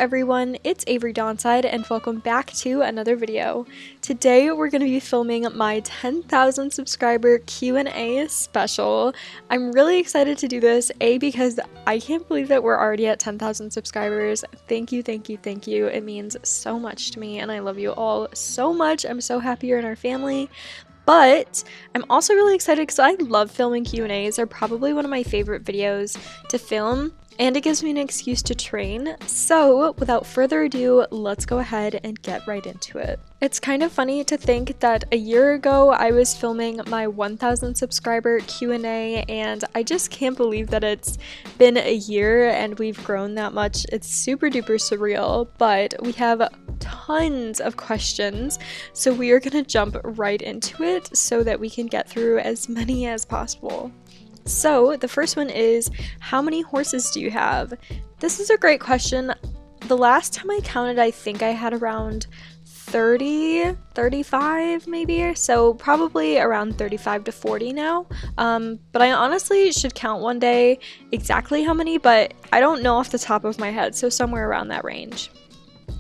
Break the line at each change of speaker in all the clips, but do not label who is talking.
everyone, it's averydawnside and welcome back to another video. Today we're going to be filming my 10,000 subscriber Q&A special. I'm really excited to do this, because I can't believe that we're already at 10,000 subscribers. Thank you. It means so much to me and I love you all so much. I'm so happy you're in our family. But I'm also really excited because I love filming Q&As. They're probably one of my favorite videos to film, and it gives me an excuse to train. So without further ado, let's go ahead and get right into it. It's kind of funny to think that a year ago I was filming my 1,000 subscriber Q&A, and I just can't believe that it's been a year and we've grown that much. It's super duper surreal, but we have tons of questions, so we are gonna jump right into it so that we can get through as many as possible. So the first one is, how many horses do you have? This is a great question. The last time I counted, I think I had around 30, 35 maybe, so probably around 35 to 40 now. But I honestly should count one day exactly how many, but I don't know off the top of my head, so somewhere around that range.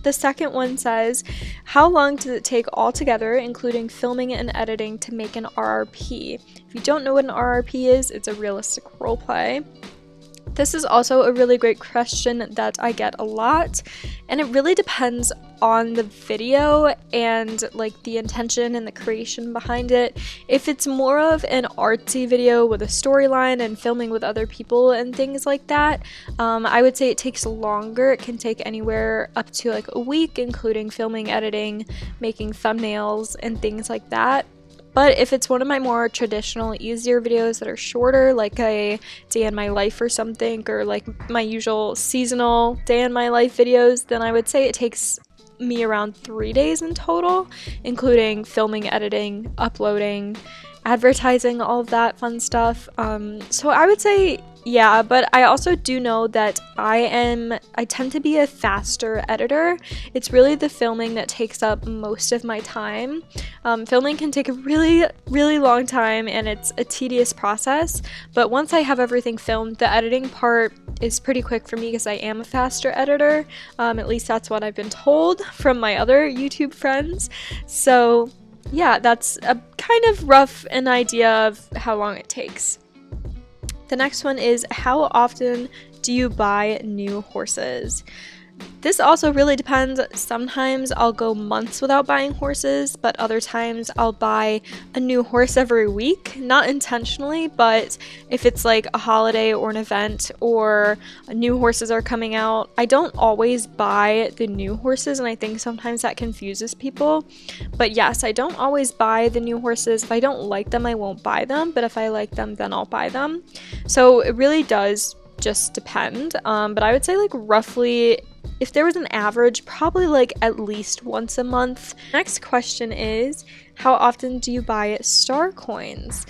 The second one says, how long does it take altogether, including filming and editing, to make an RRP? If you don't know what an RRP is, it's a realistic roleplay. This is also a really great question that I get a lot, and it really depends on the video and like the intention and the creation behind it. If it's more of an artsy video with a storyline and filming with other people and things like that, I would say it takes longer. It can take anywhere up to like a week, including filming, editing, making thumbnails, and things like that. But if it's one of my more traditional, easier videos that are shorter, like a day in my life or something, or like my usual seasonal day in my life videos, then I would say it takes me around 3 days in total, including filming, editing, uploading, advertising, all of that fun stuff. So I would say yeah, but I also do know that I tend to be a faster editor. It's really the filming that takes up most of my time. Filming can take a really long time and it's a tedious process, but once I have everything filmed, the editing part is pretty quick for me because I am a faster editor. At least that's what I've been told from my other YouTube friends. So yeah, that's a kind of rough an idea of how long it takes. The next one is, how often do you buy new horses? This also really depends. Sometimes I'll go months without buying horses, but other times I'll buy a new horse every week. Not intentionally, but if it's like a holiday or an event or new horses are coming out, I don't always buy the new horses, and I think sometimes that confuses people. But yes, I don't always buy the new horses. If I don't like them, I won't buy them, but if I like them, then I'll buy them. So it really does just depend, but I would say like roughly, if there was an average, probably like at least once a month. Next question is, how often do you buy star coins?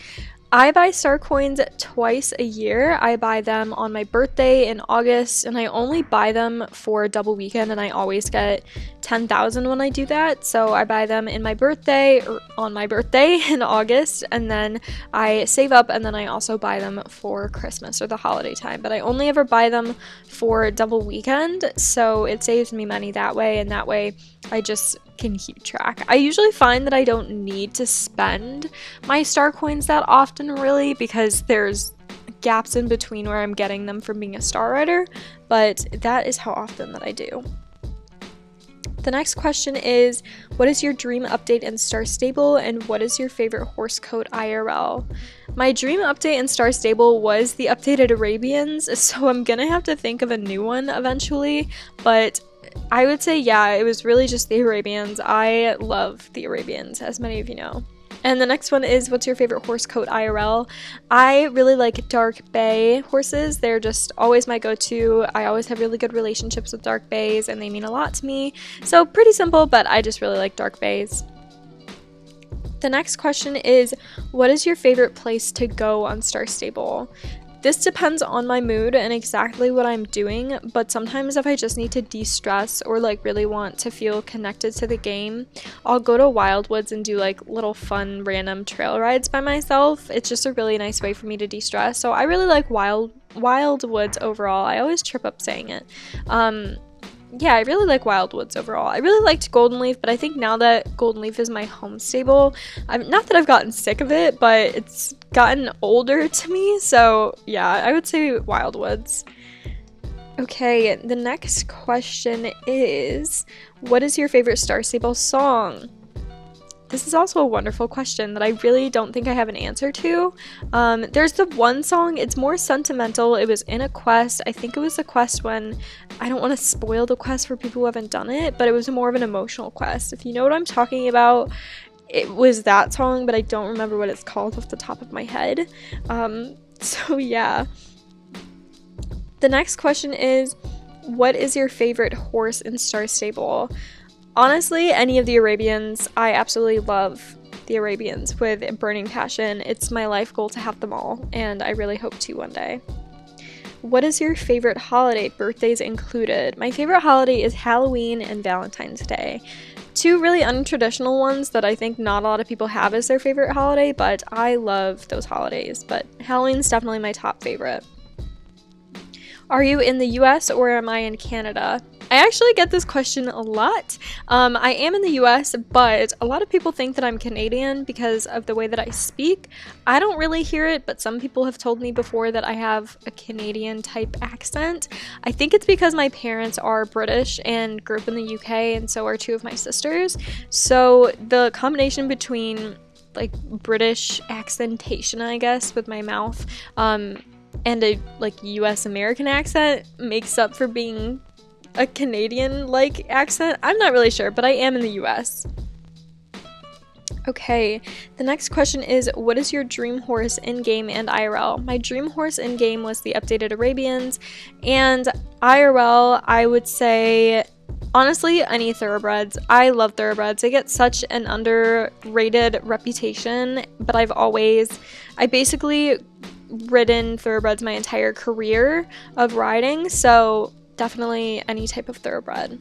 I buy star coins twice a year. I buy them on my birthday in August, and I only buy them for a double weekend, and I always get 10,000 when I do that. So I buy them in my birthday, or on my birthday in August, and then I save up, and then I also buy them for Christmas or the holiday time. But I only ever buy them for a double weekend, so it saves me money that way, and that way I just can keep track. I usually find that I don't need to spend my star coins that often, really, because there's gaps in between where I'm getting them from being a star rider, but that is how often that I do. The next question is, what is your dream update in Star Stable, and what is your favorite horse coat IRL? My dream update in Star Stable was the updated Arabians, so I'm gonna have to think of a new one eventually, but I would say yeah, it was really just the Arabians. I love the Arabians, as many of you know. And the next one is, what's your favorite horse coat IRL? I really like dark bay horses. They're just always my go-to. I always have really good relationships with dark bays, and they mean a lot to me. So pretty simple, but I just really like dark bays. The next question is, what is your favorite place to go on Star Stable? This depends on my mood and exactly what I'm doing, but sometimes if I just need to de-stress or like really want to feel connected to the game, I'll go to Wildwoods and do like little fun random trail rides by myself. It's just a really nice way for me to de-stress. So I really like Wildwoods overall. I always trip up saying it. yeah, I really like Wild Woods overall. I really liked Golden Leaf, but I think now that Golden Leaf is my home stable, not that I've gotten sick of it, but it's gotten older to me, so yeah, I would say Wild Woods. Okay, the next question is, what is your favorite Star Stable song? This is also a wonderful question that I really don't think I have an answer to. There's the one song, it's more sentimental. It was in a quest. I think it was a quest when, I don't want to spoil the quest for people who haven't done it, but it was more of an emotional quest. If you know what I'm talking about, it was that song, but I don't remember what it's called off the top of my head. So yeah. The next question is, what is your favorite horse in Star Stable? Honestly, any of the Arabians. I absolutely love the Arabians with a burning passion. It's my life goal to have them all, and I really hope to one day. What is your favorite holiday, birthdays included? My favorite holiday is Halloween and Valentine's Day. Two really untraditional ones that I think not a lot of people have as their favorite holiday, but I love those holidays. But Halloween's definitely my top favorite. Are you in the US or am I in Canada? I actually get this question a lot. I am in the US, but a lot of people think that I'm Canadian because of the way that I speak. I don't really hear it, but some people have told me before that I have a Canadian type accent. I think it's because my parents are British and grew up in the UK, and so are two of my sisters. So the combination between like British accentation, I guess, with my mouth, and a like US American accent makes up for being a Canadian-like accent. I'm not really sure, but I am in the US. Okay, the next question is, what is your dream horse in-game and IRL? My dream horse in-game was the updated Arabians, and IRL, I would say, honestly, any thoroughbreds. I love thoroughbreds. They get such an underrated reputation, but I basically ridden thoroughbreds my entire career of riding, so definitely any type of thoroughbred.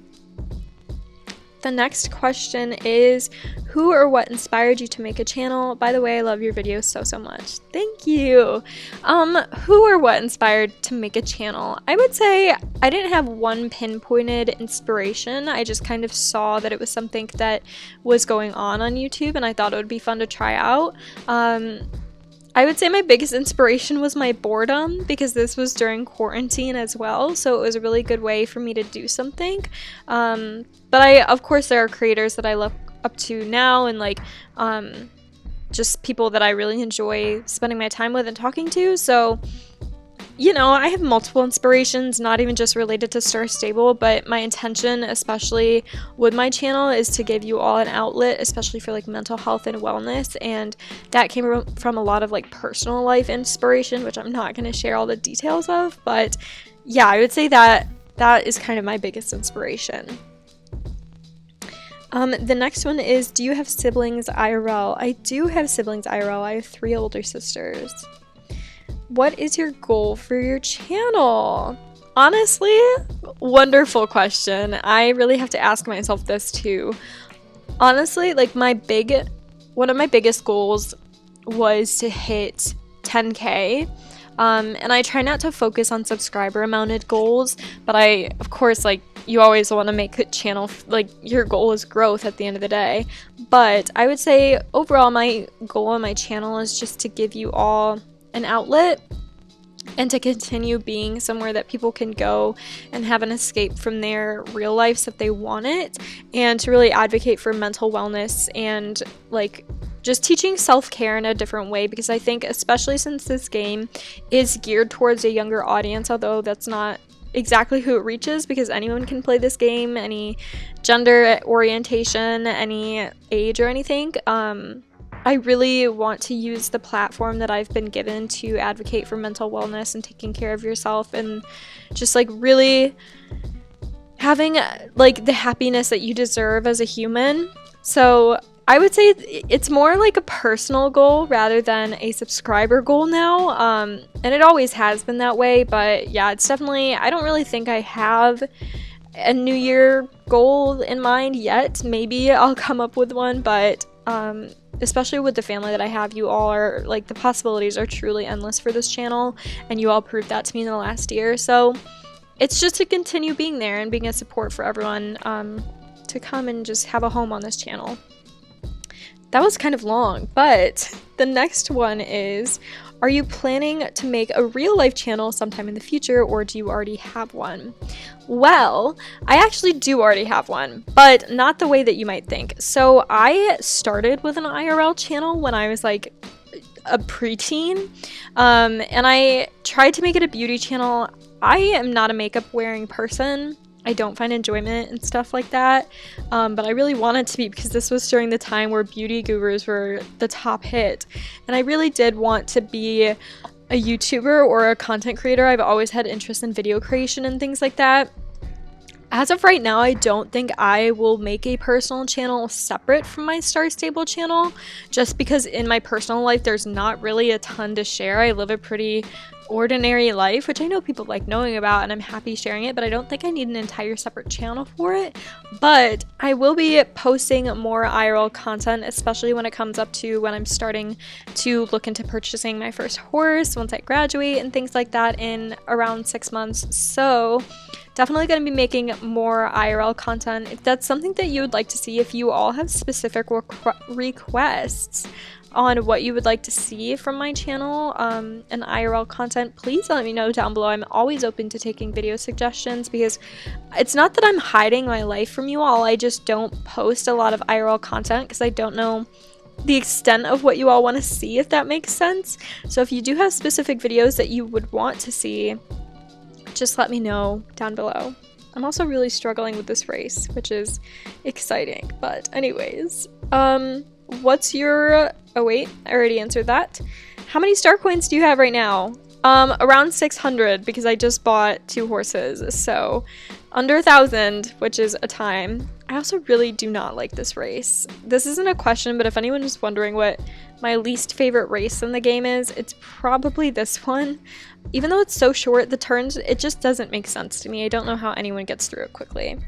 The next question is, who or what inspired you to make a channel? By the way, I love your videos so much. Thank you. Who or what inspired to make a channel? I would say I didn't have one pinpointed inspiration. I just kind of saw that it was something that was going on YouTube, and I thought it would be fun to try out. I would say my biggest inspiration was my boredom, because this was during quarantine as well, so it was a really good way for me to do something. But of course, there are creators that I look up to now, and like just people that I really enjoy spending my time with and talking to. So, you know, I have multiple inspirations, not even just related to Star Stable, but my intention, especially with my channel, is to give you all an outlet, especially for like mental health and wellness, and that came from a lot of like personal life inspiration, which I'm not going to share all the details of, but yeah, I would say that is kind of my biggest inspiration. The next one is, do you have siblings IRL? I do have siblings IRL. I have 3 older sisters. What is your goal for your channel? Honestly, wonderful question. I really have to ask myself this too. Honestly, like one of my biggest goals was to hit 10K. And I try not to focus on subscriber amounted goals, but of course, like, you always want to make a channel, like, your goal is growth at the end of the day. But I would say overall, my goal on my channel is just to give you all an outlet and to continue being somewhere that people can go and have an escape from their real lives if they want it, and to really advocate for mental wellness and like just teaching self-care in a different way, because I think, especially since this game is geared towards a younger audience, although that's not exactly who it reaches, because anyone can play this game, any gender orientation, any age or anything. I really want to use the platform that I've been given to advocate for mental wellness and taking care of yourself, and just like really having like the happiness that you deserve as a human. So I would say it's more like a personal goal rather than a subscriber goal now, and it always has been that way. But yeah, it's definitely, I don't really think I have a New Year goal in mind yet. Maybe I'll come up with one, but especially with the family that I have, you all are like, the possibilities are truly endless for this channel, and you all proved that to me in the last year. So it's just to continue being there and being a support for everyone to come and just have a home on this channel. That was kind of long, but the next one is, are you planning to make a real life channel sometime in the future, or do you already have one? Well, I actually do already have one, but not the way that you might think. So I started with an IRL channel when I was like a preteen, and I tried to make it a beauty channel. I am not a makeup wearing person. I don't find enjoyment and stuff like that, but I really wanted to be, because this was during the time where beauty gurus were the top hit, and I really did want to be a YouTuber or a content creator. I've always had interest in video creation and things like that. As of right now, I don't think I will make a personal channel separate from my Star Stable channel, just because in my personal life there's not really a ton to share. I live a pretty ordinary life, which I know people like knowing about, and I'm happy sharing it, but I don't think I need an entire separate channel for it. But I will be posting more IRL content, especially when it comes up to when I'm starting to look into purchasing my first horse once I graduate and things like that in around 6 months. So definitely going to be making more IRL content. If that's something that you would like to see, if you all have specific requests on what you would like to see from my channel and IRL content, please let me know down below. I'm always open to taking video suggestions, because it's not that I'm hiding my life from you all. I just don't post a lot of IRL content because I don't know the extent of what you all want to see, if that makes sense. So if you do have specific videos that you would want to see, just let me know down below. I'm also really struggling with this race, which is exciting. But anyways, what's your... Oh wait, I already answered that. How many star coins do you have right now? Around 600, because I just bought 2 horses, so under 1,000, which is a time. I also really do not like this race. This isn't a question, but if anyone is wondering what my least favorite race in the game is, it's probably this one. Even though it's so short, the turns, it just doesn't make sense to me. I don't know how anyone gets through it quickly.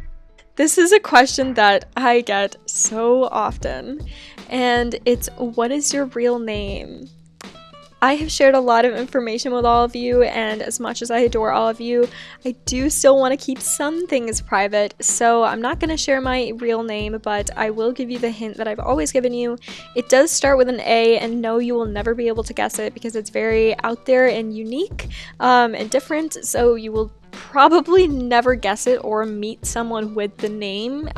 This is a question that I get so often, and it's, what is your real name? I have shared a lot of information with all of you, and as much as I adore all of you, I do still want to keep some things private, so I'm not going to share my real name, but I will give you the hint that I've always given you. It does start with an A, and no, you will never be able to guess it, because it's very out there and unique and different, so you will probably never guess it or meet someone with the name.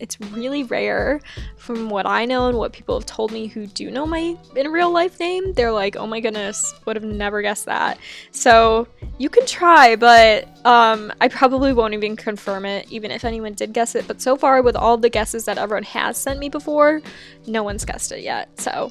It's really rare from what I know and what people have told me who do know my in real life name. They're like, oh my goodness, would have never guessed that. So you can try, but I probably won't even confirm it, even if anyone did guess it. But so far, with all the guesses that everyone has sent me before, no one's guessed it yet. So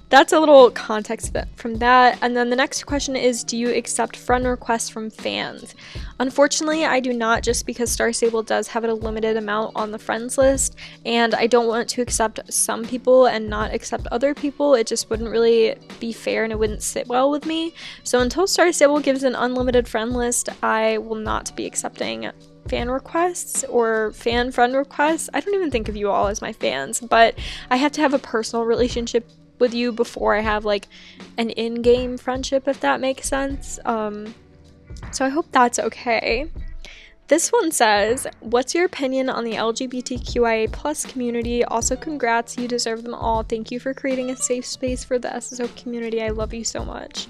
that's a little context from that. And then the next question is, do you accept friend requests from fans? Unfortunately, I do not, just because Star Stable does have a limited amount on the friends list, and I don't want to accept some people and not accept other people. It just wouldn't really be fair, and it wouldn't sit well with me. So until Star Stable gives an unlimited friend list, I will not be accepting fan requests or fan friend requests. I don't even think of you all as my fans, but I have to have a personal relationship with you before I have like an in-game friendship, if that makes sense. So I hope that's okay. This one says, what's your opinion on the LGBTQIA+ community? Also, congrats, you deserve them all. Thank you for creating a safe space for the SSO community. I love you so much.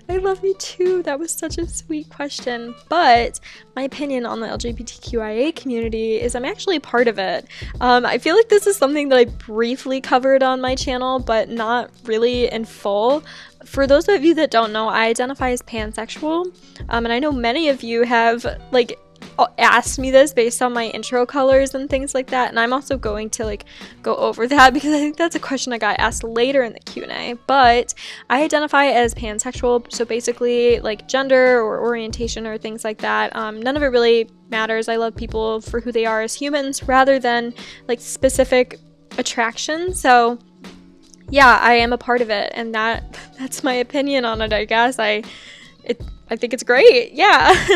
I love you too. That was such a sweet question. But my opinion on the LGBTQIA community is I'm actually part of it. I feel like this is something that I briefly covered on my channel, but not really in full. For those of you that don't know, I identify as pansexual, and I know many of you have like asked me this based on my intro colors and things like that, and I'm also going to like go over that because I think that's a question I got asked later in the Q&A. But I identify as pansexual, so basically like gender or orientation or things like that, none of it really matters. I love people for who they are as humans rather than like specific attraction. So yeah, I am a part of it, and that's my opinion on it, I guess. I think it's great. Yeah.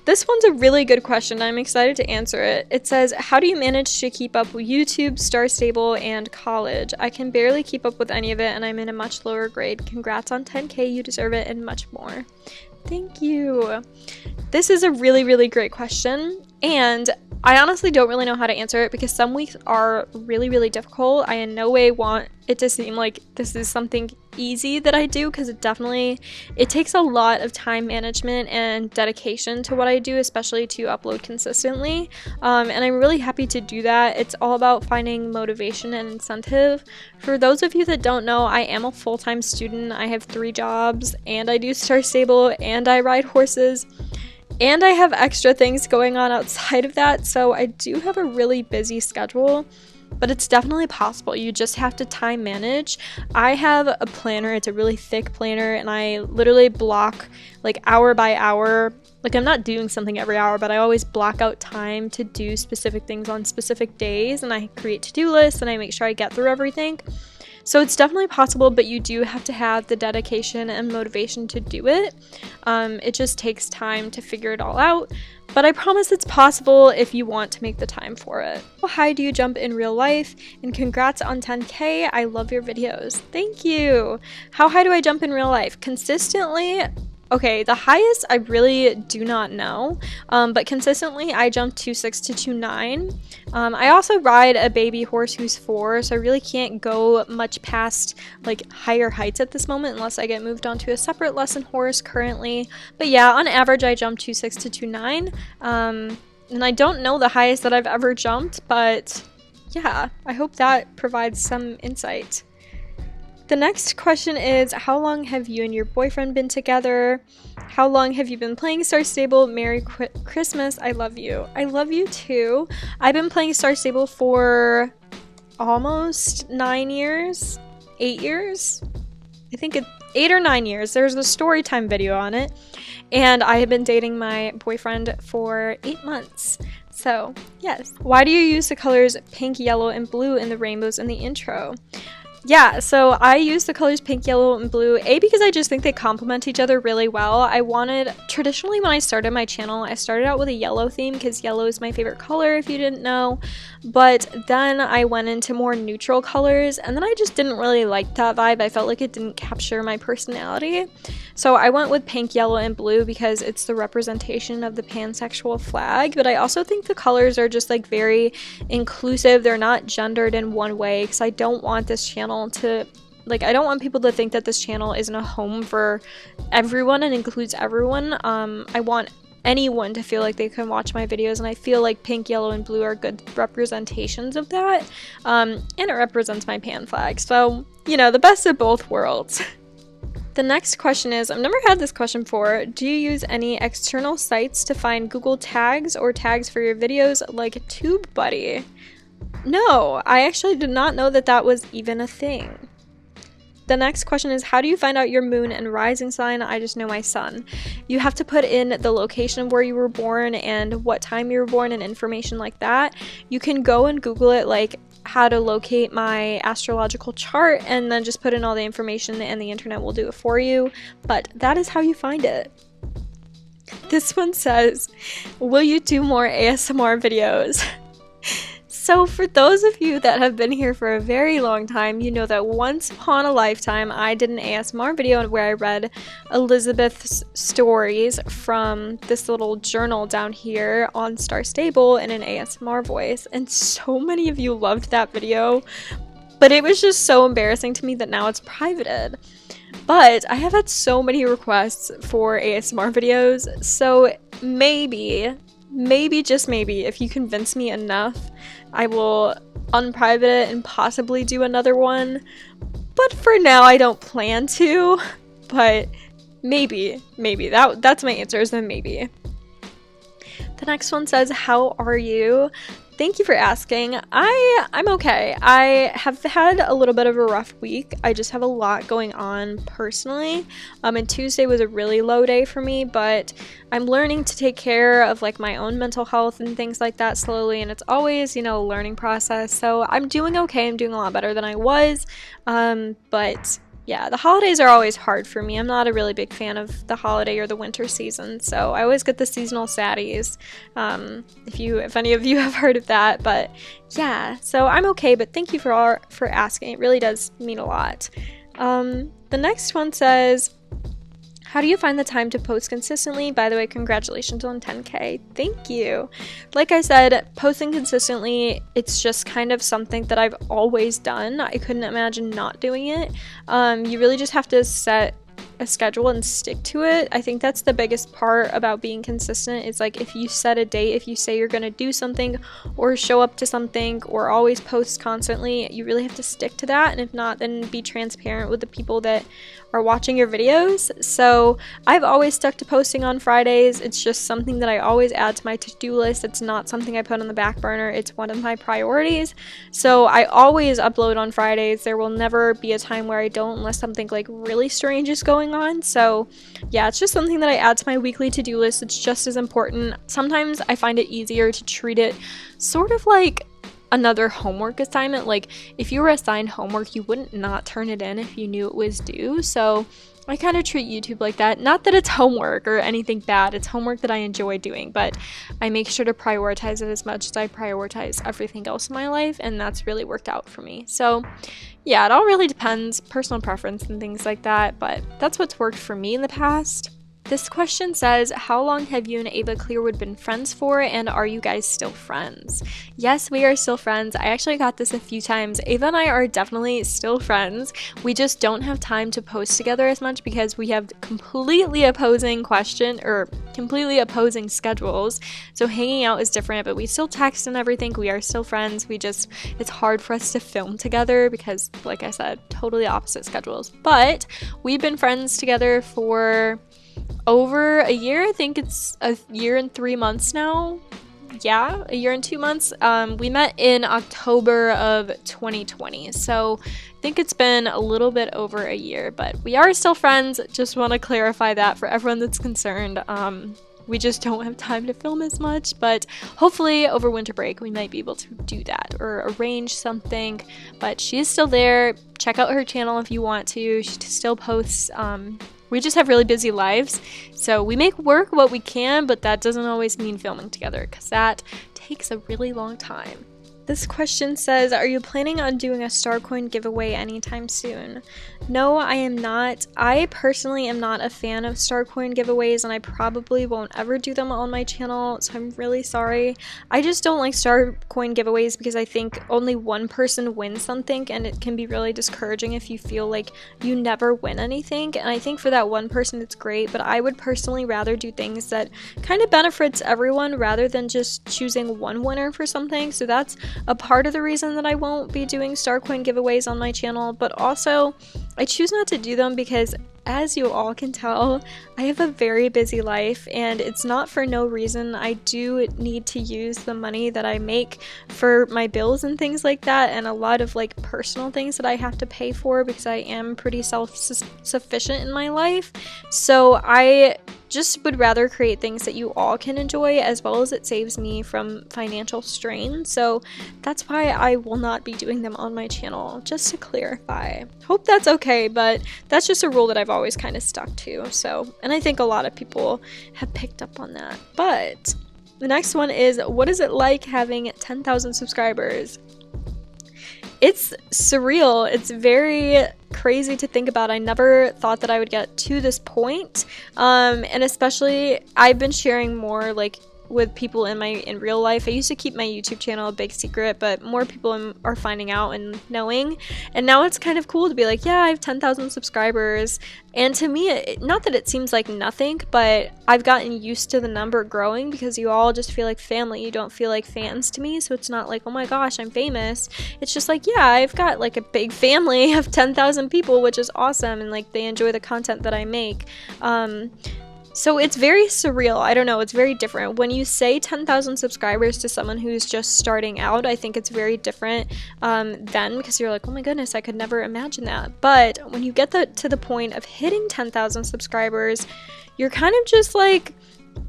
This one's a really good question. I'm excited to answer it. It says, how do you manage to keep up with YouTube, Star Stable, and college? I can barely keep up with any of it, and I'm in a much lower grade. Congrats on 10K, you deserve it, and much more. Thank you. This is a really, really great question, and I honestly don't really know how to answer it because some weeks are really, really difficult. I in no way want it to seem like this is something easy that I do, because it takes a lot of time management and dedication to what I do, especially to upload consistently. And I'm really happy to do that. It's all about finding motivation and incentive. For those of you that don't know, I am a full-time student. I have 3 jobs, and I do Star Stable, and I ride horses. And I have extra things going on outside of that, so I do have a really busy schedule, but it's definitely possible. You just have to time manage. I have a planner. It's a really thick planner, and I literally block like hour by hour. Like, I'm not doing something every hour, but I always block out time to do specific things on specific days, and I create to-do lists, and I make sure I get through everything. So it's definitely possible, but you do have to have the dedication and motivation to do it. It just takes time to figure it all out, but I promise it's possible if you want to make the time for it. How high do you jump in real life? And congrats on 10K. I love your videos. Thank you. How high do I jump in real life? Consistently. Okay, the highest I really do not know, but consistently I jump 2.6 to 2.9. I also ride a baby horse who's 4, so I really can't go much past like higher heights at this moment unless I get moved onto a separate lesson horse currently. But yeah, on average I jump 2.6 to 2.9, and I don't know the highest that I've ever jumped, but yeah, I hope that provides some insight. The next question is, how long have you and your boyfriend been together? How long have you been playing Star Stable? Merry Christmas. I love you. I love you too. I've been playing Star Stable for almost 9 years, 8 years. I think it's 8 or 9 years. There's a story time video on it. And I have been dating my boyfriend for 8 months. So yes. Why do you use the colors pink, yellow, and blue in the rainbows in the intro? Yeah, so I use the colors pink, yellow, and blue, because I just think they complement each other really well. Traditionally when I started my channel, I started out with a yellow theme because yellow is my favorite color, if you didn't know. But then I went into more neutral colors, and then I just didn't really like that vibe. I felt like it didn't capture my personality. So I went with pink, yellow, and blue because it's the representation of the pansexual flag. But I also think the colors are just like very inclusive. They're not gendered in one way, because I don't want this channel to, like, I don't want people to think that this channel isn't a home for everyone and includes everyone. I want anyone to feel like they can watch my videos, and I feel like pink, yellow, and blue are good representations of that. And it represents my pan flag, so, you know, the best of both worlds. The next question is, I've never had this question before. Do you use any external sites to find Google tags or tags for your videos like TubeBuddy? No, I actually did not know that that was even a thing. The next question is, how do you find out your moon and rising sign? I just know my sun. You have to put in the location of where you were born and what time you were born and information like that. You can go and Google it, like how to locate my astrological chart, and then just put in all the information and the internet will do it for you. But that is how you find it. This one says, will you do more ASMR videos? So for those of you that have been here for a very long time, you know that once upon a lifetime I did an ASMR video where I read Elizabeth's stories from this little journal down here on Star Stable in an ASMR voice, and so many of you loved that video, but it was just so embarrassing to me that now it's privated. But I have had so many requests for ASMR videos, so maybe, just maybe, if you convince me enough, I will unprivate it and possibly do another one. But for now, I don't plan to. But maybe. That's my answer, is a maybe. The next one says, how are you? Thank you for asking. I'm okay. I have had a little bit of a rough week. I just have a lot going on personally. And Tuesday was a really low day for me, but I'm learning to take care of like my own mental health and things like that slowly, and it's always, you know, a learning process. So I'm doing okay. I'm doing a lot better than I was. But yeah, the holidays are always hard for me. I'm not a really big fan of the holiday or the winter season, so I always get the seasonal saddies, if any of you have heard of that. But yeah, so I'm okay, but thank you for asking. It really does mean a lot. The next one says, how do you find the time to post consistently? By the way, congratulations on 10K. Thank you. Like I said, posting consistently, it's just kind of something that I've always done. I couldn't imagine not doing it. You really just have to set a schedule and stick to it. I think that's the biggest part about being consistent. It's like if you set a date, if you say you're going to do something or show up to something or always post constantly, you really have to stick to that. And if not, then be transparent with the people that are watching your videos. So I've always stuck to posting on Fridays. It's just something that I always add to my to-do list. It's not something I put on the back burner. It's one of my priorities. So I always upload on Fridays. There will never be a time where I don't, unless something like really strange is going on. So yeah, it's just something that I add to my weekly to-do list. It's just as important. Sometimes I find it easier to treat it sort of like another homework assignment. Like if you were assigned homework, you wouldn't not turn it in if you knew it was due. So I kind of treat YouTube like that. Not that it's homework or anything bad. It's homework that I enjoy doing, but I make sure to prioritize it as much as I prioritize everything else in my life, and that's really worked out for me. So yeah, it all really depends, personal preference and things like that, but that's what's worked for me in the past. This question says, how long have you and Ava Clearwood been friends for, and are you guys still friends? Yes, we are still friends. I actually got this a few times. Ava and I are definitely still friends. We just don't have time to post together as much because we have completely opposing schedules. So hanging out is different, but we still text and everything. We are still friends. It's hard for us to film together because, like I said, totally opposite schedules. But we've been friends together for over a year. I think it's a year and 3 months now. Yeah, a year and 2 months. We met in October of 2020, so I think it's been a little bit over a year, but we are still friends. Just want to clarify that for everyone that's concerned. We just don't have time to film as much, but hopefully over winter break we might be able to do that or arrange something. But she is still there. Check out her channel if you want to. She still posts. We just have really busy lives, so we make work what we can, but that doesn't always mean filming together because that takes a really long time. This question says, are you planning on doing a Starcoin giveaway anytime soon? No, I am not. I personally am not a fan of Starcoin giveaways, and I probably won't ever do them on my channel, so I'm really sorry. I just don't like Starcoin giveaways because I think only one person wins something, and it can be really discouraging if you feel like you never win anything. And I think for that one person it's great, but I would personally rather do things that kind of benefits everyone rather than just choosing one winner for something. So that's a part of the reason that I won't be doing Starcoin giveaways on my channel, but also I choose not to do them because, as you all can tell, I have a very busy life, and it's not for no reason. I do need to use the money that I make for my bills and things like that, and a lot of like personal things that I have to pay for because I am pretty self-sufficient in my life. So I just would rather create things that you all can enjoy, as well as it saves me from financial strain. So that's why I will not be doing them on my channel, just to clarify. Hope that's okay, but that's just a rule that I've always kind of stuck to. So, and I think a lot of people have picked up on that. But the next one is, what is it like having 10,000 subscribers? It's surreal. It's very crazy to think about. I never thought that I would get to this point. And especially I've been sharing more like with people in real life. I used to keep my YouTube channel a big secret, but more people are finding out and knowing. And now it's kind of cool to be like, yeah, I have 10,000 subscribers. And to me, not that it seems like nothing, but I've gotten used to the number growing because you all just feel like family. You don't feel like fans to me. So it's not like, oh my gosh, I'm famous. It's just like, yeah, I've got like a big family of 10,000 people, which is awesome. And like they enjoy the content that I make. So it's very surreal. I don't know. It's very different. When you say 10,000 subscribers to someone who's just starting out, I think it's very different then, because you're like, oh my goodness, I could never imagine that. But when you get to the point of hitting 10,000 subscribers, you're kind of just like,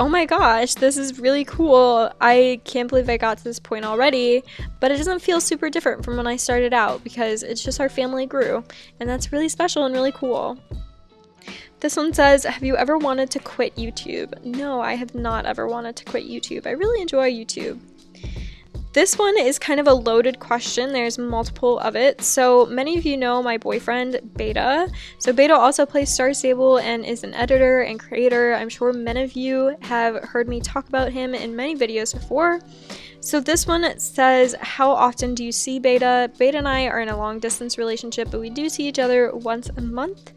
oh my gosh, this is really cool. I can't believe I got to this point already, but it doesn't feel super different from when I started out because it's just our family grew, and that's really special and really cool. This one says, have you ever wanted to quit YouTube? No, I have not ever wanted to quit YouTube. I really enjoy YouTube. This one is kind of a loaded question. There's multiple of it. So many of you know my boyfriend, 𝐵𝐸. So 𝐵𝐸 also plays Star Stable and is an editor and creator. I'm sure many of you have heard me talk about him in many videos before. So this one says, how often do you see 𝐵𝐸? 𝐵𝐸 and I are in a long distance relationship, but we do see each other once a month.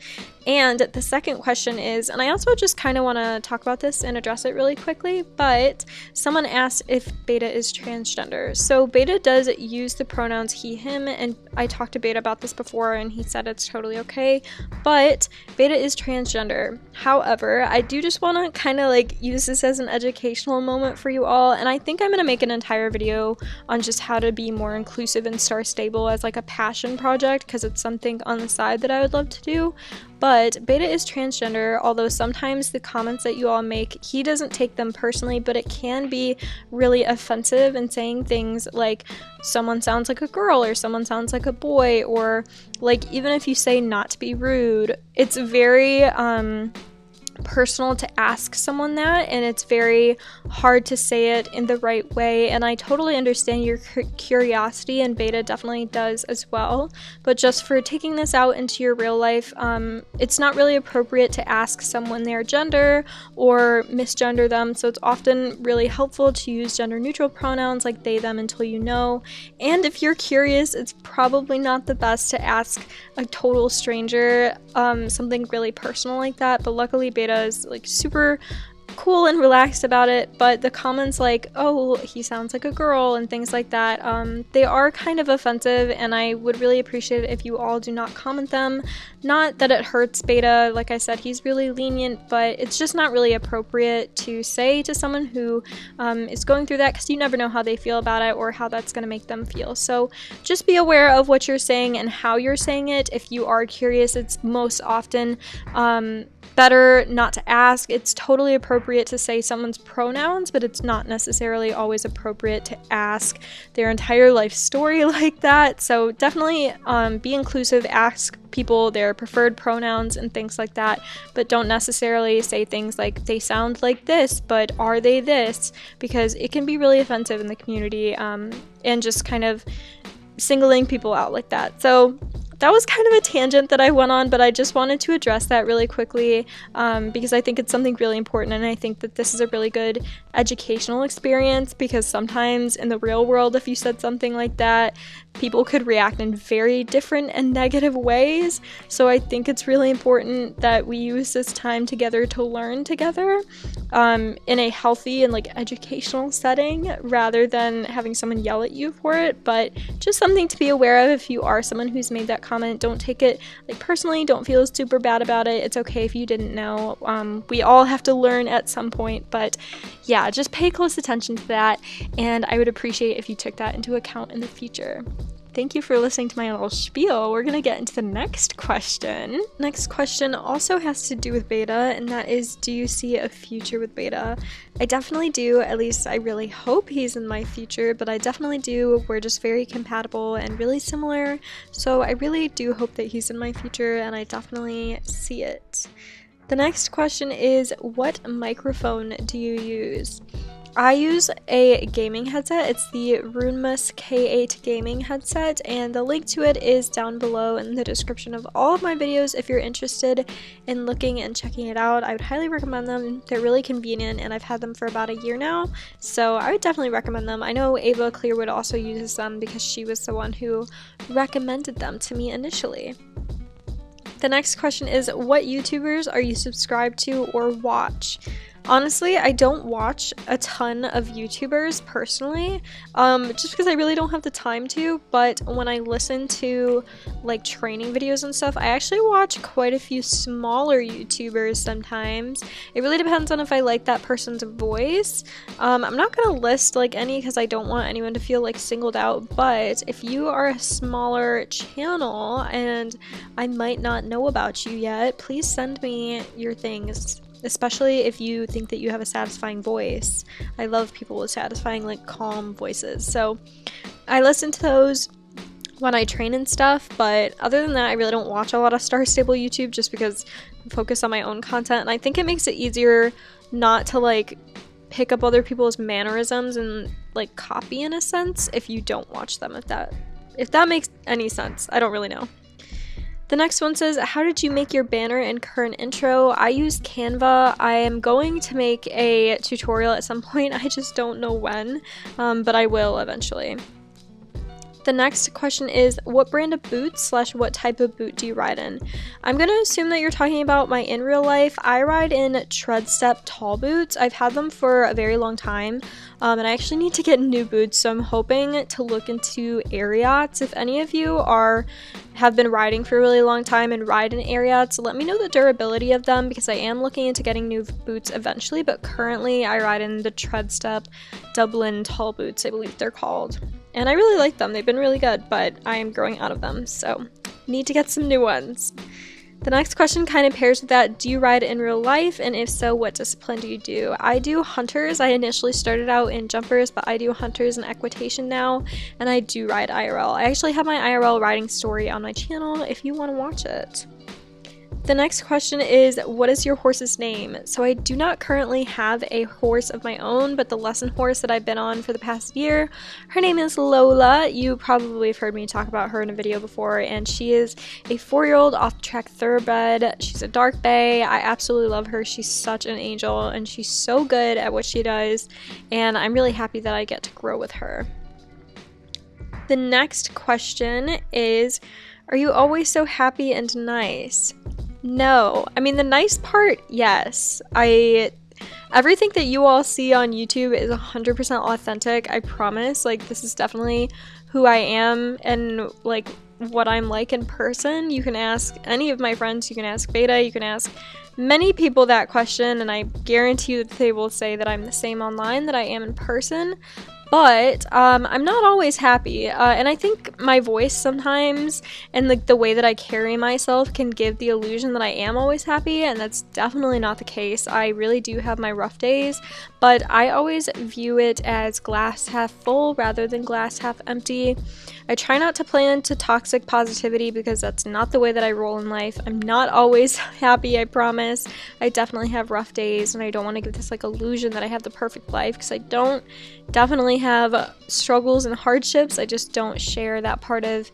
And the second question is, and I also just kind of want to talk about this and address it really quickly, but someone asked if 𝐵𝐸 is transgender. So 𝐵𝐸 does use the pronouns he, him, and I talked to 𝐵𝐸 about this before and he said it's totally okay, but 𝐵𝐸 is transgender. However, I do just want to kind of like use this as an educational moment for you all, and I think I'm going to make an entire video on just how to be more inclusive in Star Stable as like a passion project, because it's something on the side that I would love to do. But 𝐵𝐸 is transgender, although sometimes the comments that you all make, he doesn't take them personally, but it can be really offensive in saying things like someone sounds like a girl or someone sounds like a boy, or like even if you say not to be rude, it's very personal to ask someone that, and it's very hard to say it in the right way, and I totally understand your curiosity, and 𝐵𝐸 definitely does as well, but just for taking this out into your real life, it's not really appropriate to ask someone their gender or misgender them, so it's often really helpful to use gender neutral pronouns like they, them until you know. And if you're curious, it's probably not the best to ask a total stranger something really personal like that, but luckily 𝐵𝐸 is like super cool and relaxed about it. But the comments like, oh, he sounds like a girl and things like that, they are kind of offensive, and I would really appreciate it if you all do not comment them. Not that it hurts 𝐵𝐸, like I said, he's really lenient, but it's just not really appropriate to say to someone who is going through that, because you never know how they feel about it or how that's going to make them feel. So just be aware of what you're saying and how you're saying it. If you are curious, it's most often better not to ask. It's totally appropriate to say someone's pronouns, but it's not necessarily always appropriate to ask their entire life story like that. So definitely be inclusive, ask people their preferred pronouns and things like that, but don't necessarily say things like they sound like this, but are they this, because it can be really offensive in the community, and just kind of singling people out like that. So that was kind of a tangent that I went on, but I just wanted to address that really quickly because I think it's something really important, and I think that this is a really good educational experience, because sometimes in the real world, if you said something like that, people could react in very different and negative ways. So I think it's really important that we use this time together to learn together in a healthy and like educational setting, rather than having someone yell at you for it. But just something to be aware of if you are someone who's made that comment. Don't take it like personally, don't feel super bad about it. It's okay if you didn't know. We all have to learn at some point, but yeah, just pay close attention to that, and I would appreciate if you took that into account in the future. Thank you for listening to my little spiel. We're gonna get into the next question. Next question also has to do with 𝐵𝐸, and that is, do you see a future with 𝐵𝐸? I definitely do. At least I really hope he's in my future, but I definitely do. We're just very compatible and really similar, so I really do hope that he's in my future, and I definitely see it. The next question is, what microphone do you use? I use a gaming headset. It's the Runmus K8 gaming headset, and the link to it is down below in the description of all of my videos if you're interested in looking and checking it out. I would highly recommend them. They're really convenient, and I've had them for about a year now, so I would definitely recommend them. I know Ava Clearwood also uses them because she was the one who recommended them to me initially. The next question is, what YouTubers are you subscribed to or watch? Honestly, I don't watch a ton of YouTubers personally, just because I really don't have the time to, but when I listen to like training videos and stuff, I actually watch quite a few smaller YouTubers sometimes. It really depends on if I like that person's voice. I'm not gonna list like any because I don't want anyone to feel like singled out, but if you are a smaller channel and I might not know about you yet, please send me your things. especially if you think that you have a satisfying voice. I love people with satisfying, like, calm voices. So I listen to those when I train and stuff, but other than that, I really don't watch a lot of Star Stable YouTube just because I focus on my own content, and I think it makes it easier not to, like, pick up other people's mannerisms and, like, copy in a sense if you don't watch them, if that makes any sense. I don't really know. The next one says, how did you make your banner and current intro? I use Canva. I am going to make a tutorial at some point. I just don't know when, but I will eventually. The next question is, what brand of boots / what type of boot do you ride in? I'm going to assume that you're talking about my in real life. I ride in tread step tall boots. I've had them for a very long time, and I actually need to get new boots, so I'm hoping to look into Ariats. If any of you have been riding for a really long time and ride in Ariats, let me know the durability of them, because I am looking into getting new boots eventually, but currently I ride in the tread step Dublin tall boots, I believe they're called. And I really like them. They've been really good, but I am growing out of them, so need to get some new ones. The next question kind of pairs with that. Do you ride in real life? And if so, what discipline do you do? I do hunters. I initially started out in jumpers, but I do hunters and equitation now, and I do ride IRL. I actually have my IRL riding story on my channel if you want to watch it. The next question is, what is your horse's name? So I do not currently have a horse of my own, but the lesson horse that I've been on for the past year, her name is Lola. You probably have heard me talk about her in a video before, and she is a 4-year-old off-the-track thoroughbred. She's a dark bay. I absolutely love her. She's such an angel, and she's so good at what she does, and I'm really happy that I get to grow with her. The next question is, are you always so happy and nice? No. I mean, the nice part, yes. Everything that you all see on YouTube is 100% authentic, I promise. Like, this is definitely who I am and, like, what I'm like in person. You can ask any of my friends, you can ask Beta, you can ask many people that question, and I guarantee you that they will say that I'm the same online that I am in person. But I'm not always happy, and I think my voice sometimes and like the way that I carry myself can give the illusion that I am always happy, and that's definitely not the case. I really do have my rough days, but I always view it as glass half full rather than glass half empty. I try not to play into toxic positivity because that's not the way that I roll in life. I'm not always happy, I promise. I definitely have rough days, and I don't want to give this like illusion that I have the perfect life, because I don't. Definitely have struggles and hardships. I just don't share that part of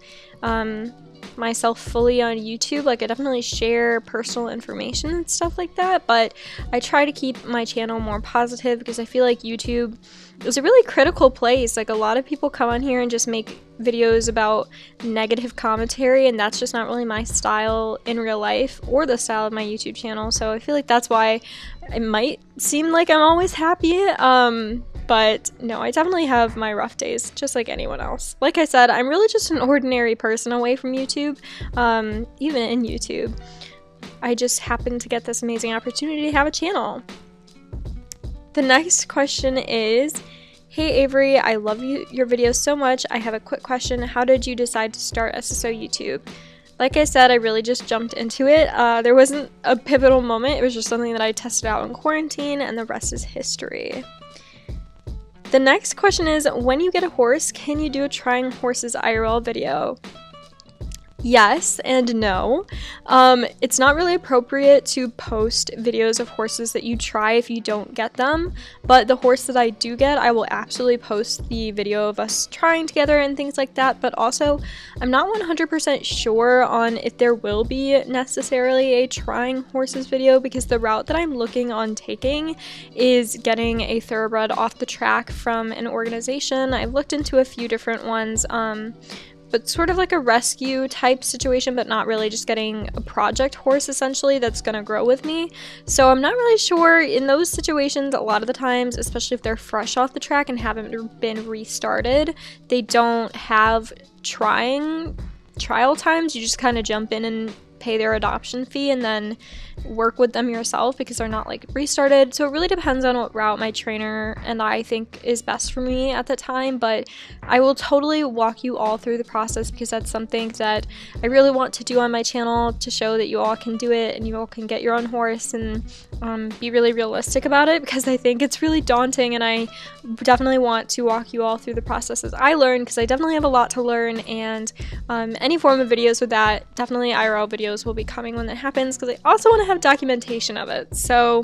myself fully on YouTube. Like, I definitely share personal information and stuff like that, but I try to keep my channel more positive because I feel like YouTube is a really critical place. Like, a lot of people come on here and just make videos about negative commentary, and that's just not really my style in real life or the style of my YouTube channel. So I feel like that's why it might seem like I'm always happy, but no, I definitely have my rough days, just like anyone else. Like I said, I'm really just an ordinary person away from YouTube, even in YouTube. I just happened to get this amazing opportunity to have a channel. The next question is, hey Avery, I love your videos so much. I have a quick question. How did you decide to start SSO YouTube? Like I said, I really just jumped into it. There wasn't a pivotal moment. It was just something that I tested out in quarantine, and the rest is history. The next question is, when you get a horse, can you do a trying horses IRL video? Yes and no. It's not really appropriate to post videos of horses that you try if you don't get them, but the horse that I do get, I will absolutely post the video of us trying together and things like that. But also, I'm not 100% sure on if there will be necessarily a trying horses video, because the route that I'm looking on taking is getting a thoroughbred off the track from an organization. I've looked into a few different ones, but sort of like a rescue type situation, but not really, just getting a project horse essentially that's gonna grow with me. So I'm not really sure in those situations. A lot of the times, especially if they're fresh off the track and haven't been restarted, they don't have trial times. You just kind of jump in and pay their adoption fee and then work with them yourself because they're not like restarted. So it really depends on what route my trainer and I think is best for me at the time, but I will totally walk you all through the process because that's something that I really want to do on my channel to show that you all can do it and you all can get your own horse and be really realistic about it, because I think it's really daunting, and I definitely want to walk you all through the processes I learned, because I definitely have a lot to learn. And any form of videos with that, definitely IRL videos will be coming when that happens, because I also want to have documentation of it. So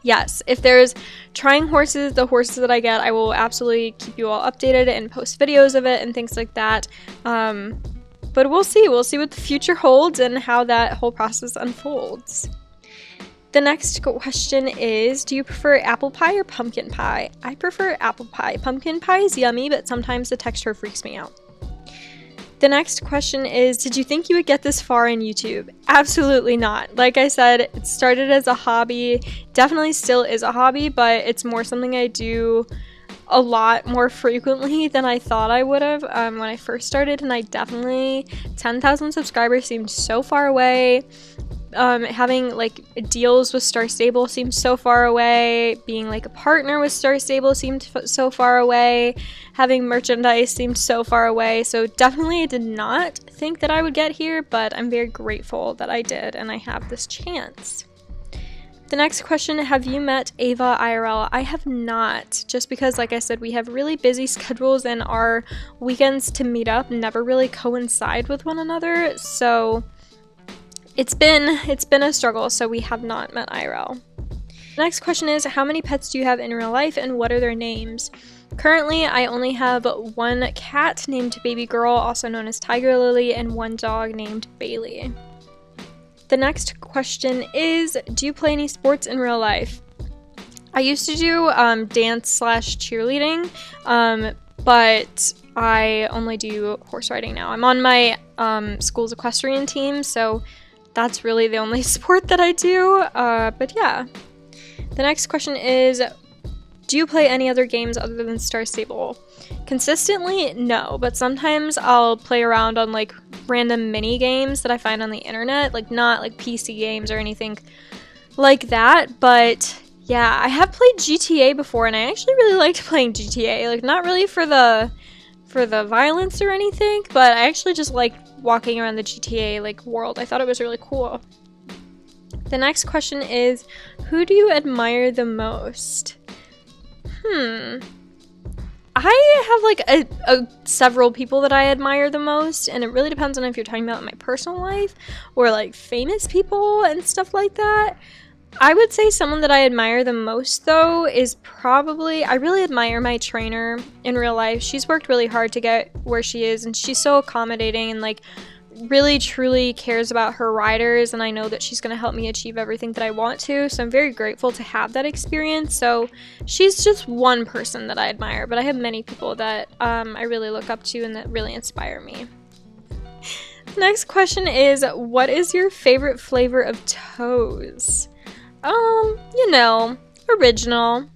yes, if there's trying horses, the horses that I get, I will absolutely keep you all updated and post videos of it and things like that. But we'll see what the future holds and how that whole process unfolds. The next question is, do you prefer apple pie or pumpkin pie? I prefer apple pie. Pumpkin pie is yummy, but sometimes the texture freaks me out. The next question is, did you think you would get this far in YouTube? Absolutely not. Like I said, it started as a hobby, definitely still is a hobby, but it's more something I do a lot more frequently than I thought I would have when I first started, and I definitely, 10,000 subscribers seemed so far away. Having like deals with Star Stable seemed so far away. Being like a partner with Star Stable seemed so far away. Having merchandise seemed so far away. So definitely I did not think that I would get here, but I'm very grateful that I did and I have this chance. The next question, have you met Ava IRL? I have not, just because, like I said, we have really busy schedules and our weekends to meet up never really coincide with one another. So it's been a struggle, so we have not met IRL. The next question is, how many pets do you have in real life and what are their names? Currently, I only have one cat named Baby Girl, also known as Tiger Lily, and one dog named Bailey. The next question is, do you play any sports in real life? I used to do dance/cheerleading, but I only do horse riding now. I'm on my school's equestrian team, so that's really the only sport that I do, but yeah. The next question is, do you play any other games other than Star Stable? Consistently, no, but sometimes I'll play around on like random mini games that I find on the internet, like not like PC games or anything like that, but yeah, I have played GTA before and I actually really liked playing GTA, like not really for the violence or anything, but I actually just like walking around the GTA like world. I thought it was really cool. The next question is, who do you admire the most? I have like several people that I admire the most, and it really depends on if you're talking about my personal life or like famous people and stuff like that. I would say someone that I admire the most, though, is probably, I really admire my trainer in real life. She's worked really hard to get where she is, and she's so accommodating and like really truly cares about her riders, and I know that she's going to help me achieve everything that I want to, so I'm very grateful to have that experience. So she's just one person that I admire, but I have many people that I really look up to and that really inspire me. Next question is, what is your favorite flavor of toes? You know, original.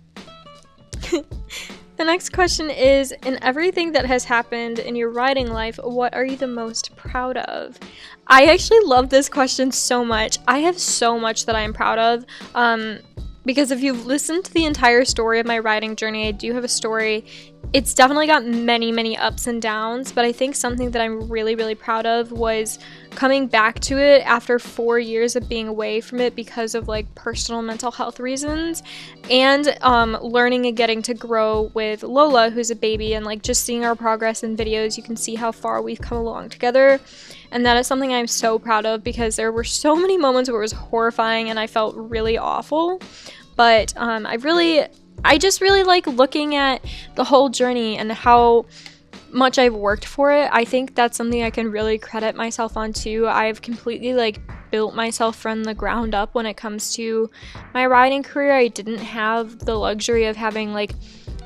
The next question is, in everything that has happened in your riding life, what are you the most proud of? I actually love this question so much. I have so much that I am proud of, because if you've listened to the entire story of my riding journey, I do have a story. It's definitely got many, many ups and downs, but I think something that I'm really, really proud of was coming back to it after 4 years of being away from it because of like personal mental health reasons, and learning and getting to grow with Lola, who's a baby, and like just seeing our progress in videos. You can see how far we've come along together, and that is something I'm so proud of, because there were so many moments where it was horrifying and I felt really awful, but I just really like looking at the whole journey and how much I've worked for it. I think that's something I can really credit myself on too. I've completely like built myself from the ground up when it comes to my riding career. I didn't have the luxury of having like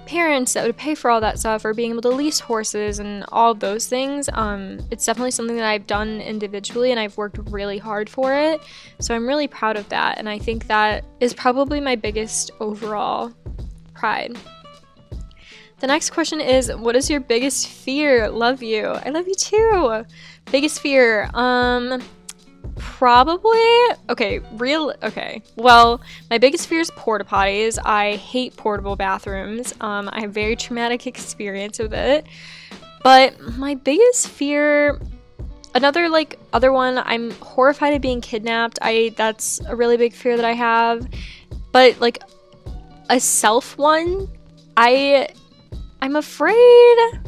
parents that would pay for all that stuff or being able to lease horses and all of those things. It's definitely something that I've done individually and I've worked really hard for it. So I'm really proud of that, and I think that is probably my biggest overall pride. The next question is, what is your biggest fear? Love you. I love you too. Biggest fear. Probably, okay, well, my biggest fear is porta potties. I hate portable bathrooms. I have very traumatic experience with it. But my biggest fear, another like other one, I'm horrified of being kidnapped. That's a really big fear that I have. But like a self one, I'm afraid, I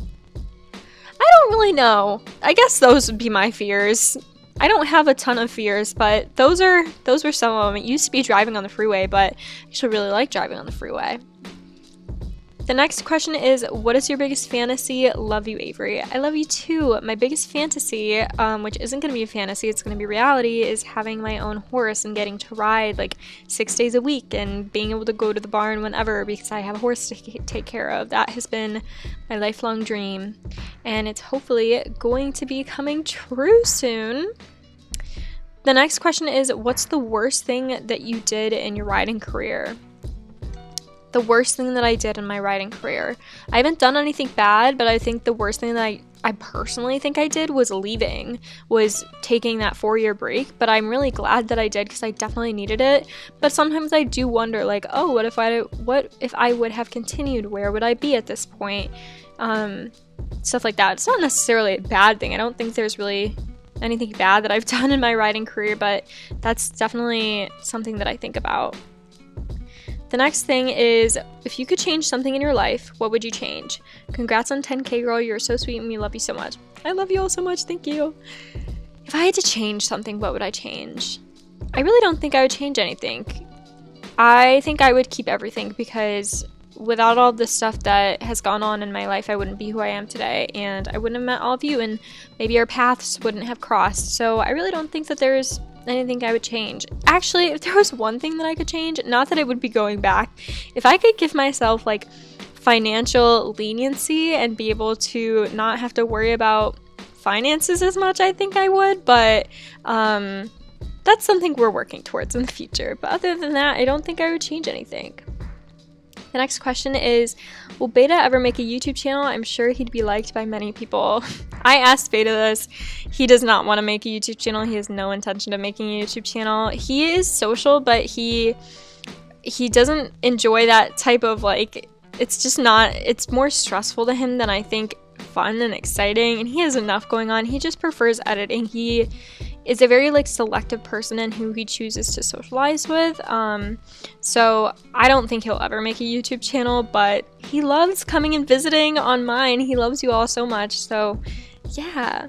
don't really know. I guess those would be my fears. I don't have a ton of fears, but those were some of them. It used to be driving on the freeway, but I actually really like driving on the freeway. The next question is, what is your biggest fantasy? Love you, Avery. I love you too. My biggest fantasy, which isn't going to be a fantasy, it's going to be reality, is having my own horse and getting to ride like 6 days a week and being able to go to the barn whenever because I have a horse to take care of. That has been my lifelong dream, and it's hopefully going to be coming true soon. The next question is, what's the worst thing that you did in your riding career? The worst thing that I did in my riding career. I haven't done anything bad, but I think the worst thing that I personally think I did was taking that 4-year break. But I'm really glad that I did because I definitely needed it. But sometimes I do wonder, like, oh, what if I would have continued? Where would I be at this point? Stuff like that. It's not necessarily a bad thing. I don't think there's really anything bad that I've done in my riding career, but that's definitely something that I think about. The next thing is, if you could change something in your life, what would you change? Congrats on 10K, girl. You're so sweet and we love you so much. I love you all so much. Thank you. If I had to change something, what would I change? I really don't think I would change anything. I think I would keep everything because without all the stuff that has gone on in my life, I wouldn't be who I am today, and I wouldn't have met all of you, and maybe our paths wouldn't have crossed. So I really don't think that there's anything I would change. Actually, if there was one thing that I could change, not that it would be going back, if I could give myself like financial leniency and be able to not have to worry about finances as much, I think I would, but that's something we're working towards in the future. But other than that, I don't think I would change anything. The next question is, will Beta ever make a YouTube channel? I'm sure he'd be liked by many people. I asked Beta this. He does not want to make a YouTube channel. He has no intention of making a YouTube channel. He is social, but he doesn't enjoy that type of like, it's just not, it's more stressful to him than I think fun and exciting, and he has enough going on. He just prefers editing. He is a very like selective person in who he chooses to socialize with, so I don't think he'll ever make a YouTube channel, but he loves coming and visiting on mine. He loves you all so much, so yeah.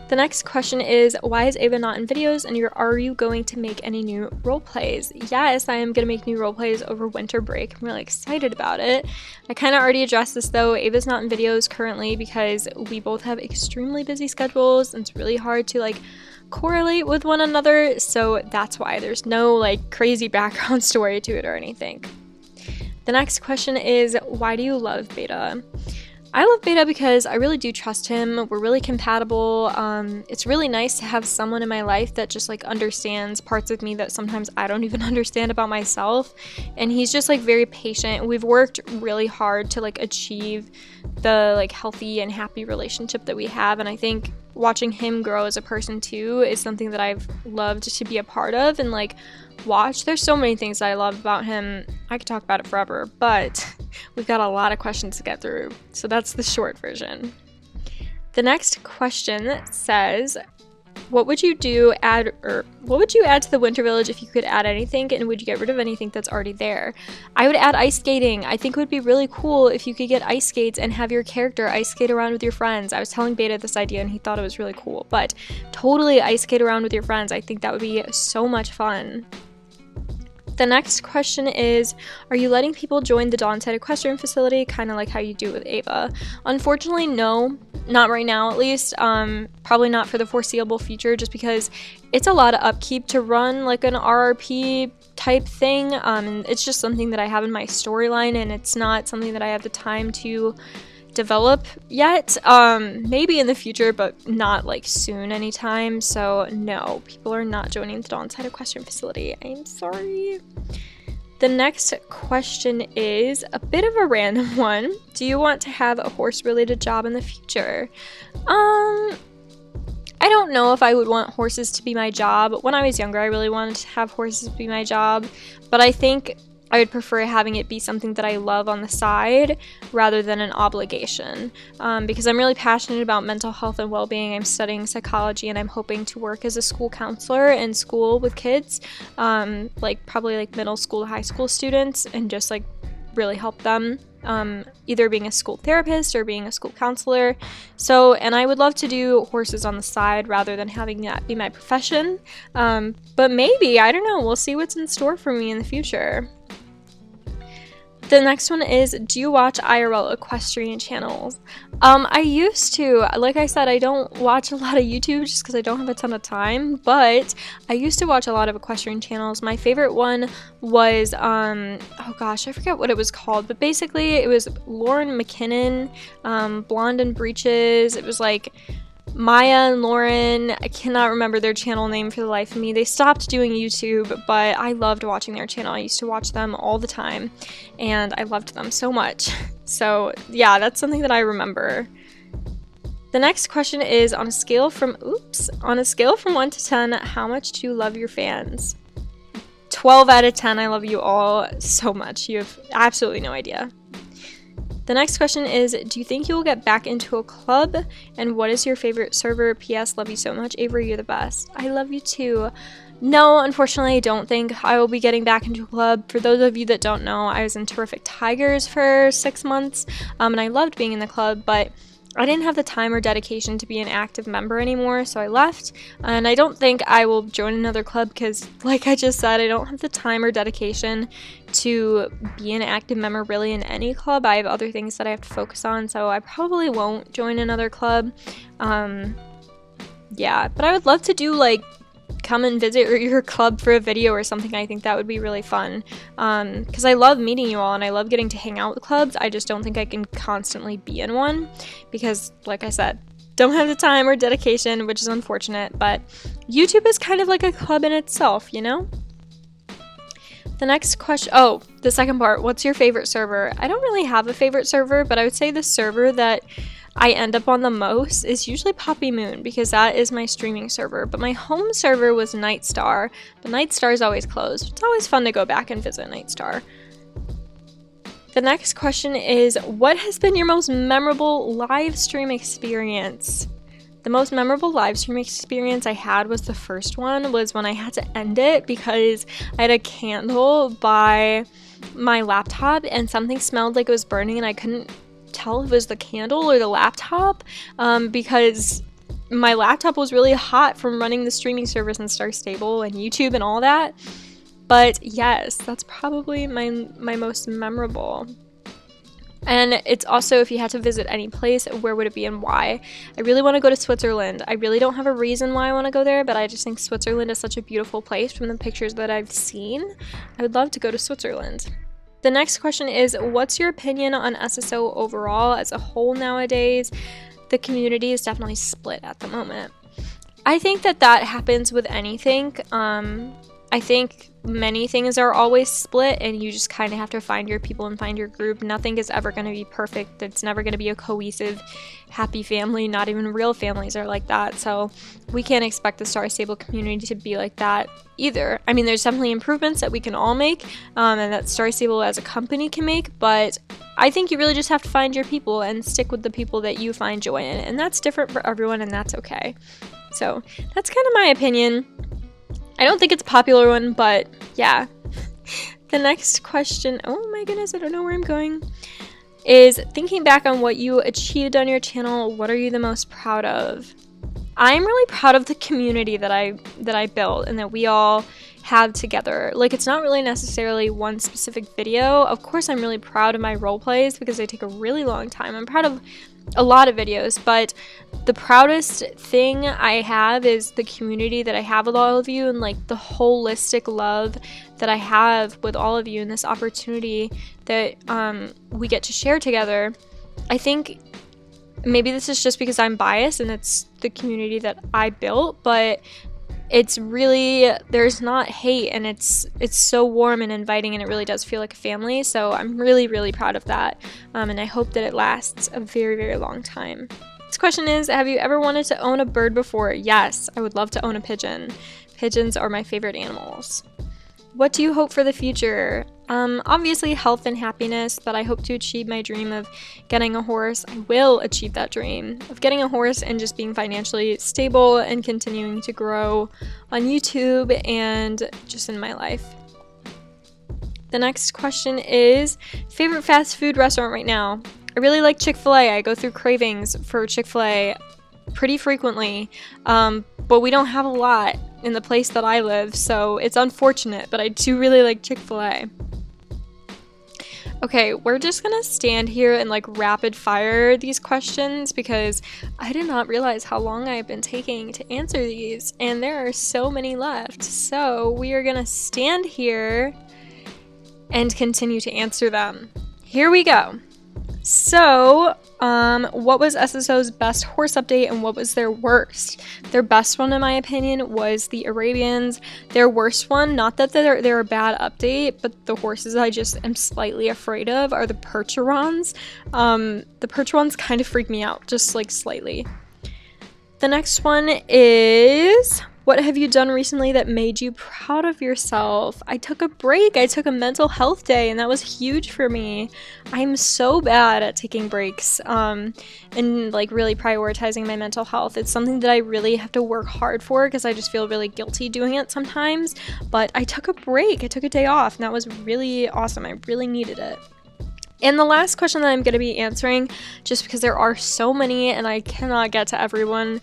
The next question is, why is Ava not in videos, and are you going to make any new role plays? Yes, I am going to make new role plays over winter break. I'm really excited about it. I kind of already addressed this though. Ava's not in videos currently because we both have extremely busy schedules, and it's really hard to like correlate with one another, so that's why there's no like crazy background story to it or anything. The next question is, why do you love Beta? I love Beta because I really do trust him. We're really compatible. It's really nice to have someone in my life that just like understands parts of me that sometimes I don't even understand about myself. And he's just like very patient. We've worked really hard to like achieve the like healthy and happy relationship that we have. And I think watching him grow as a person too is something that I've loved to be a part of and like watch. There's so many things that I love about him. I could talk about it forever, but we've got a lot of questions to get through, so that's the short version. The next question says, what would you add to the Winter Village if you could add anything, and would you get rid of anything that's already there? I would add ice skating. I think it would be really cool if you could get ice skates and have your character ice skate around with your friends. I was telling Beta this idea and he thought it was really cool, but totally ice skate around with your friends. I think that would be so much fun. The next question is, are you letting people join the _Downside equestrian facility, kind of like how you do with Ava? Unfortunately, no. Not right now, at least. Probably not for the foreseeable future, just because it's a lot of upkeep to run like an RRP type thing. It's just something that I have in my storyline, and it's not something that I have the time to develop yet. Maybe in the future, but not like soon anytime. So no, people are not joining the _Downside equestrian facility. I'm sorry. The next question is a bit of a random one. Do you want to have a horse related job in the future? I don't know if I would want horses to be my job. When I was younger, I really wanted to have horses be my job, but I think I would prefer having it be something that I love on the side rather than an obligation, because I'm really passionate about mental health and well-being. I'm studying psychology, and I'm hoping to work as a school counselor in school with kids, probably like middle school to high school students, and just like really help them, either being a school therapist or being a school counselor. So, and I would love to do horses on the side rather than having that be my profession. But maybe, I don't know, we'll see what's in store for me in the future. The next one is, do you watch IRL equestrian channels? I used to. Like I said, I don't watch a lot of YouTube just because I don't have a ton of time, but I used to watch a lot of equestrian channels. My favorite one was, oh gosh, I forget what it was called, but basically it was Lauren McKinnon, Blonde in Breeches. It was like Maya and Lauren. I cannot remember their channel name for the life of me. They stopped doing YouTube, but I loved watching their channel. I used to watch them all the time, and I loved them so much. So yeah, that's something that I remember. The next question is, on a scale from 1 to 10, how much do you love your fans? 12 out of 10. I love you all so much. You have absolutely no idea. The next question is, do you think you will get back into a club? And what is your favorite server? P.S. Love you so much. Avery, you're the best. I love you too. No, unfortunately, I don't think I will be getting back into a club. For those of you that don't know, I was in Terrific Tigers for 6 months, and I loved being in the club, but I didn't have the time or dedication to be an active member anymore, so I left. And I don't think I will join another club because, like I just said, I don't have the time or dedication to be an active member really in any club. I have other things that I have to focus on, so I probably won't join another club. Yeah, but I would love to do like come and visit your club for a video or something. I think that would be really fun, because I love meeting you all and I love getting to hang out with clubs. I just don't think I can constantly be in one because, like I said, don't have the time or dedication, which is unfortunate, but YouTube is kind of like a club in itself, you know? The next question, the second part, what's your favorite server? I don't really have a favorite server, but I would say the server that I end up on the most is usually Poppy Moon, because that is my streaming server. But my home server was Nightstar, but Nightstar is always closed. It's always fun to go back and visit Nightstar. The next question is, what has been your most memorable live stream experience? The most memorable live stream experience I had was the first one, was when I had to end it because I had a candle by my laptop and something smelled like it was burning and I couldn't tell if it was the candle or the laptop, because my laptop was really hot from running the streaming service and Star Stable and YouTube and all that. But yes, that's probably my most memorable. And it's also, if you had to visit any place, where would it be and why? I really want to go to Switzerland. I really don't have a reason why I want to go there, but I just think Switzerland is such a beautiful place from the pictures that I've seen. I would love to go to Switzerland. The next question is, what's your opinion on SSO overall as a whole nowadays? The community is definitely split at the moment. I think that happens with anything. I think many things are always split, and you just kind of have to find your people and find your group. Nothing is ever going to be perfect. It's never going to be a cohesive, happy family. Not even real families are like that. So we can't expect the Star Stable community to be like that either. I mean, there's definitely improvements that we can all make, and that Star Stable as a company can make, but I think you really just have to find your people and stick with the people that you find joy in, and that's different for everyone, and that's okay. So that's kind of my opinion. I don't think it's a popular one, but yeah. The next question, oh my goodness, I don't know where I'm going, is, thinking back on what you achieved on your channel, what are you the most proud of? I'm really proud of the community that I built and that we all have together. Like, it's not really necessarily one specific video. Of course, I'm really proud of my role plays because they take a really long time. I'm proud of a lot of videos, but the proudest thing I have is the community that I have with all of you, and like the holistic love that I have with all of you, and this opportunity that we get to share together. I think maybe this is just because I'm biased and it's the community that I built, but it's really, there's not hate, and it's so warm and inviting, and it really does feel like a family. So I'm really, really proud of that, and I hope that it lasts a very, very long time. This question is, have you ever wanted to own a bird before? Yes, I would love to own a pigeon. Pigeons are my favorite animals. What do you hope for the future? Obviously health and happiness, but I hope to achieve my dream of getting a horse. I will achieve that dream of getting a horse and just being financially stable and continuing to grow on YouTube and just in my life. The next question is, favorite fast food restaurant right now? I really like Chick-fil-A. I go through cravings for Chick-fil-A pretty frequently, but we don't have a lot in the place that I live, so it's unfortunate, but I do really like Chick-fil-A. Okay, we're just gonna stand here and like rapid fire these questions because I did not realize how long I've been taking to answer these, and there are so many left. So we are gonna stand here and continue to answer them. Here we go. So, what was SSO's best horse update and what was their worst? Their best one, in my opinion, was the Arabians. Their worst one, not that they're a bad update, but the horses I just am slightly afraid of are the Percherons. The Percherons kind of freak me out, just like slightly. The next one is, what have you done recently that made you proud of yourself? I took a break. I took a mental health day, and that was huge for me. I'm so bad at taking breaks and like really prioritizing my mental health. It's something that I really have to work hard for because I just feel really guilty doing it sometimes. But I took a break. I took a day off, and that was really awesome. I really needed it. And the last question that I'm going to be answering, just because there are so many and I cannot get to everyone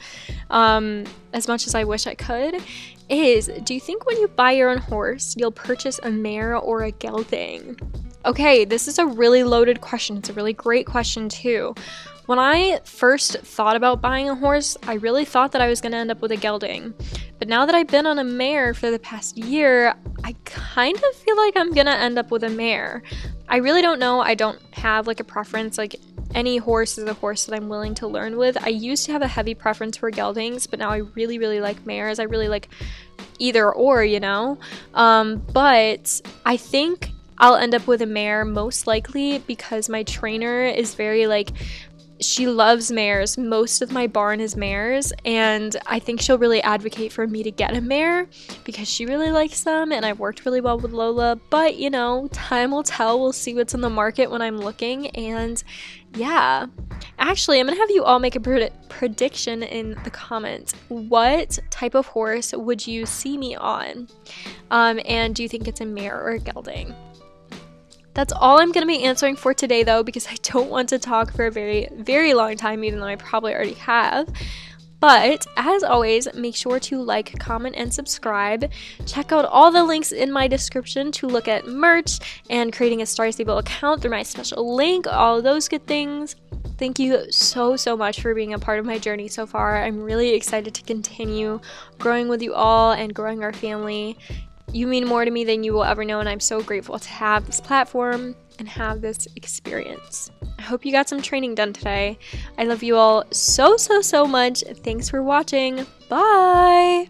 as much as I wish I could, is, do you think when you buy your own horse, you'll purchase a mare or a gelding? Okay, this is a really loaded question. It's a really great question too. When I first thought about buying a horse, I really thought that I was going to end up with a gelding. But now that I've been on a mare for the past year, I kind of feel like I'm going to end up with a mare. I really don't know. I don't have like a preference. Like, any horse is a horse that I'm willing to learn with. I used to have a heavy preference for geldings, but now I really, really like mares. I really like either or, you know? But I think I'll end up with a mare most likely because my trainer is very like, she loves mares. Most of my barn is mares, and I think she'll really advocate for me to get a mare because she really likes them, and I've worked really well with Lola. But, you know, time will tell. We'll see what's in the market when I'm looking, and yeah. Actually, I'm gonna have you all make a prediction in the comments. What type of horse would you see me on? And do you think it's a mare or a gelding? That's all I'm going to be answering for today, though, because I don't want to talk for a very, very long time, even though I probably already have. But, as always, make sure to like, comment, and subscribe. Check out all the links in my description to look at merch and creating a 𝐴𝐵 account through my special link, all those good things. Thank you so, so much for being a part of my journey so far. I'm really excited to continue growing with you all and growing our family. You mean more to me than you will ever know, and I'm so grateful to have this platform and have this experience. I hope you got some training done today. I love you all so, so, so much. Thanks for watching. Bye!